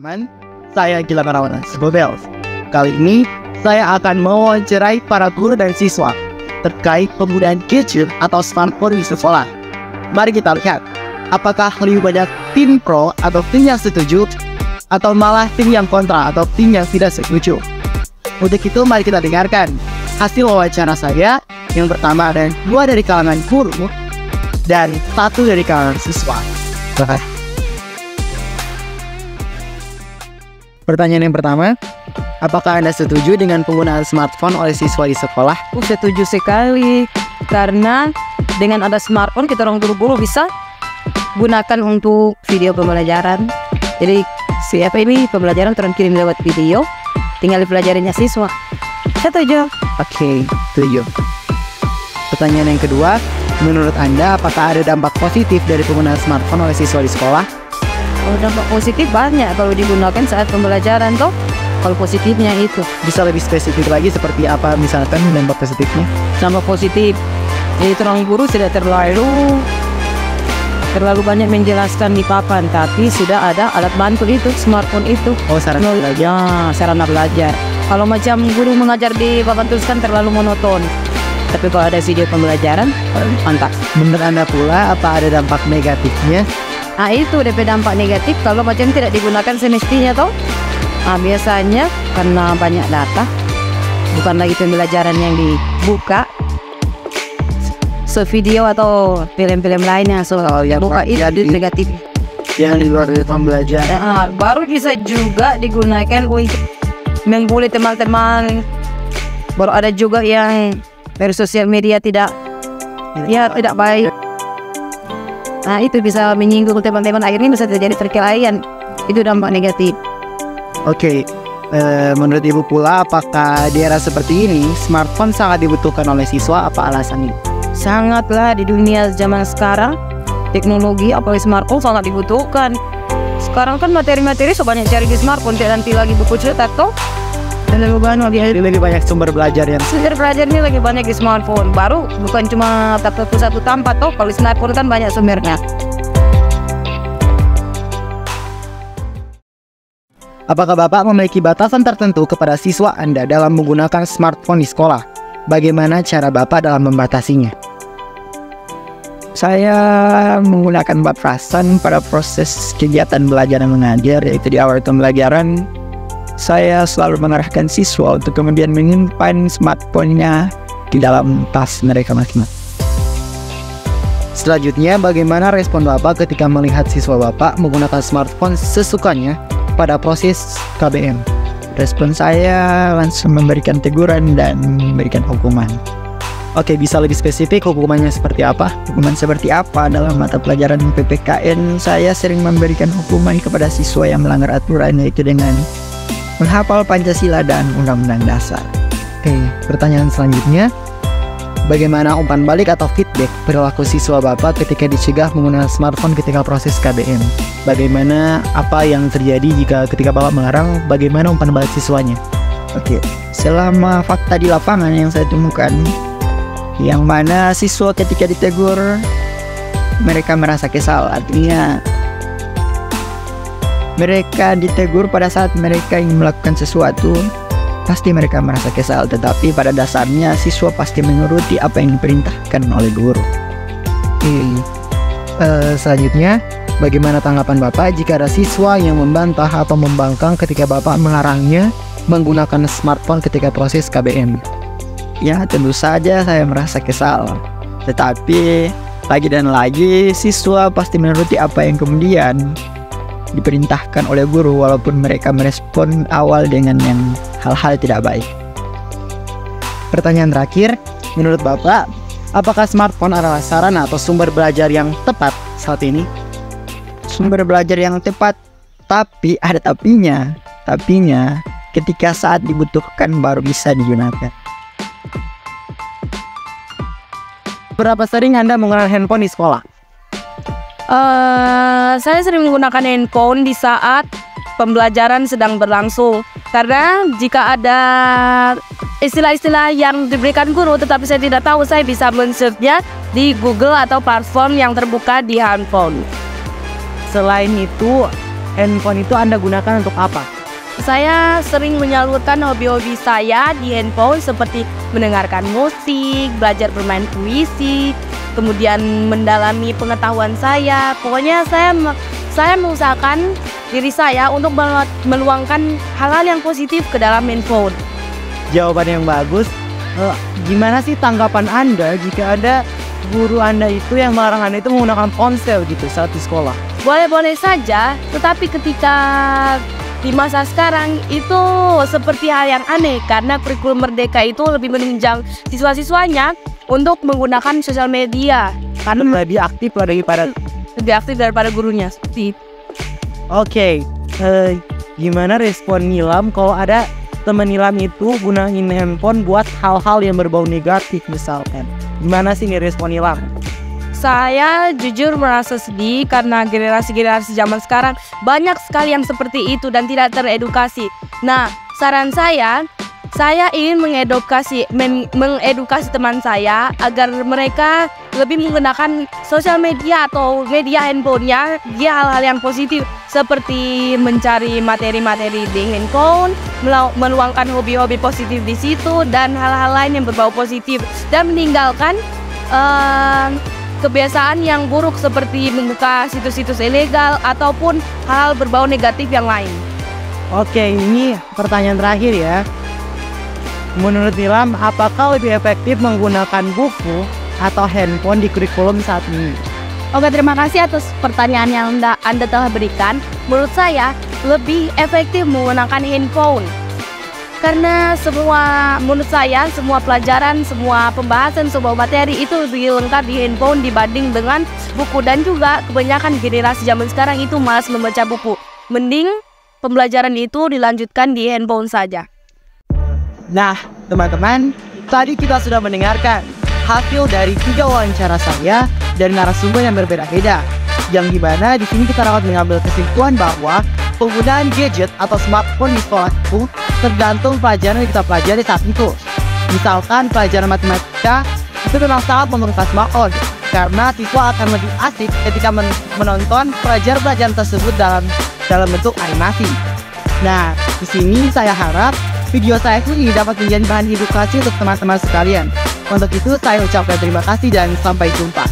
teman-teman, saya Gilang Rawana Sebobel. Kali ini saya akan mewawancarai para guru dan siswa terkait penggunaan gadget atau smartphone di sekolah. Mari kita lihat, apakah lebih banyak tim pro atau tim yang setuju, atau malah tim yang kontra atau tim yang tidak setuju. Untuk itu mari kita dengarkan hasil wawancara saya. Yang pertama ada 2 dari kalangan guru dan 1 dari kalangan siswa. Pertanyaan yang pertama, apakah Anda setuju dengan penggunaan smartphone oleh siswa di sekolah? Setuju sekali, karena dengan ada smartphone kita orang guru-guru bisa gunakan untuk video pembelajaran. Jadi siapa ini pembelajaran terkirim lewat video, tinggal dipelajarinya siswa. Setuju. Oke, setuju. Pertanyaan yang kedua, menurut Anda apakah ada dampak positif dari penggunaan smartphone oleh siswa di sekolah? Kalau dampak positif banyak kalau digunakan saat pembelajaran toh. Kalau positifnya itu Bisa lebih spesifik lagi seperti apa misalkan dampak positifnya? dampak positif. Jadi orang guru tidak terlalu banyak menjelaskan di papan, tapi sudah ada alat bantu itu, smartphone itu. Oh, sarana belajar. Ya, sarana belajar. Kalau macam guru mengajar di papan tulis kan terlalu monoton. Tapi kalau ada video pembelajaran, mantap. Menurut Anda pula, apa ada dampak negatifnya? Nah itu DP dampak negatif kalau macam tidak digunakan semestinya toh. Nah biasanya karena banyak data, bukan lagi pembelajaran yang dibuka, video atau film-film lainnya, yang buka itu negatif. Yang di luar dari pembelajaran. Baru bisa juga digunakan untuk menggulai teman-teman. Baru ada juga yang dari sosial media tidak baik. Nah itu bisa menyinggung teman-teman, akhirnya bisa terjadi perkelahian. Itu dampak negatif. Oke, menurut Ibu pula, apakah di era seperti ini smartphone sangat dibutuhkan oleh siswa? Apa alasannya? Sangatlah, di dunia zaman sekarang teknologi apalagi smartphone sangat dibutuhkan. Sekarang kan materi-materi banyak cari di smartphone, tidak nanti lagi buku cetak toh. Dan lebih banyak sumber belajar yang belajarnya lagi banyak di smartphone. Baru bukan cuma satu tempat toh, kalau smartphone kan banyak sumbernya. Apakah Bapak memiliki batasan tertentu kepada siswa Anda dalam menggunakan smartphone di sekolah? Bagaimana cara Bapak dalam membatasinya? Saya menggunakan batasan pada proses kegiatan belajar dan mengajar, yaitu di awal pembelajaran saya selalu mengarahkan siswa untuk kemudian menyimpan smartphone-nya di dalam tas mereka masing-masing. Selanjutnya, bagaimana respon Bapak ketika melihat siswa Bapak menggunakan smartphone sesukanya pada proses KBM? Respon saya langsung memberikan teguran dan memberikan hukuman. Oke, bisa lebih spesifik hukumannya seperti apa? Hukuman seperti apa? Dalam mata pelajaran PPKN, saya sering memberikan hukuman kepada siswa yang melanggar aturan, yaitu dengan menghafal Pancasila dan Undang-Undang Dasar. Oke, pertanyaan selanjutnya, bagaimana umpan balik atau feedback perilaku siswa Bapak ketika dicegah menggunakan smartphone ketika proses KBM? Bagaimana, apa yang terjadi ketika Bapak melarang, bagaimana umpan balik siswanya? Oke, selama fakta di lapangan yang saya temukan, yang mana siswa ketika ditegur mereka merasa kesal, artinya mereka ditegur pada saat mereka ingin melakukan sesuatu, pasti mereka merasa kesal, tetapi pada dasarnya siswa pasti menuruti apa yang diperintahkan oleh guru. Selanjutnya, bagaimana tanggapan Bapak jika ada siswa yang membantah atau membangkang ketika Bapak melarangnya menggunakan smartphone ketika proses KBM? Ya, tentu saja saya merasa kesal, tetapi lagi dan lagi siswa pasti menuruti apa yang kemudian diperintahkan oleh guru, walaupun mereka merespon awal dengan yang hal-hal tidak baik. Pertanyaan terakhir, menurut Bapak, apakah smartphone adalah sarana atau sumber belajar yang tepat saat ini? Sumber belajar yang tepat, tapi ada tapinya. Tapinya, ketika saat dibutuhkan baru bisa digunakan. Berapa sering Anda menggunakan handphone di sekolah? Saya sering menggunakan handphone di saat pembelajaran sedang berlangsung, karena jika ada istilah-istilah yang diberikan guru tetapi saya tidak tahu, saya bisa men-search-nya di Google atau platform yang terbuka di handphone. Selain itu, handphone itu Anda gunakan untuk apa? Saya sering menyalurkan hobi-hobi saya di handphone seperti mendengarkan musik, belajar bermain puisi, kemudian mendalami pengetahuan saya. Pokoknya saya mengusahakan diri saya untuk meluangkan hal-hal yang positif ke dalam handphone. Jawaban yang bagus. Gimana sih tanggapan Anda jika ada guru Anda itu yang melarang Anda itu menggunakan ponsel gitu saat di sekolah? Boleh-boleh saja, tetapi ketika di masa sekarang itu seperti hal yang aneh karena kurikulum Merdeka itu lebih menunjang siswa-siswanya untuk menggunakan sosial media Karena lebih aktif daripada gurunya. Oke, gimana respon Nilam kalau ada teman Nilam itu gunain handphone buat hal-hal yang berbau negatif misalkan? Gimana sih nih respon Nilam? Saya jujur merasa sedih karena generasi-generasi zaman sekarang banyak sekali yang seperti itu dan tidak teredukasi. Nah, saran saya ingin mengedukasi teman saya agar mereka lebih menggunakan sosial media atau media handphonenya dia hal-hal yang positif seperti mencari materi-materi di handphone, meluangkan hobi-hobi positif di situ dan hal-hal lain yang berbau positif dan meninggalkan kebiasaan yang buruk seperti membuka situs-situs ilegal ataupun hal berbau negatif yang lain. Oke, ini pertanyaan terakhir ya. Menurut Nilam, apakah lebih efektif menggunakan buku atau handphone di kurikulum saat ini? Oke, terima kasih atas pertanyaan yang Anda telah berikan. Menurut saya, lebih efektif menggunakan handphone. Karena menurut saya, semua pelajaran, semua pembahasan, semua materi itu lebih lengkap di handphone dibanding dengan buku. Dan juga kebanyakan generasi zaman sekarang itu malas membaca buku. Mending pembelajaran itu dilanjutkan di handphone saja. Nah, teman-teman, tadi kita sudah mendengarkan hasil dari 3 wawancara saya dari narasumber yang berbeda-beda. Yang dimana di sini kita dapat mengambil kesimpulan bahwa penggunaan gadget atau smartphone di sekolah itu tergantung pelajaran yang kita pelajari saat itu. Misalkan pelajaran matematika itu memang sangat memerlukan smartphone karena siswa akan lebih asik ketika menonton pelajaran tersebut dalam bentuk animasi. Nah, di sini saya harap video saya ini dapat menjadi bahan edukasi untuk teman-teman sekalian. Untuk itu saya ucapkan terima kasih dan sampai jumpa.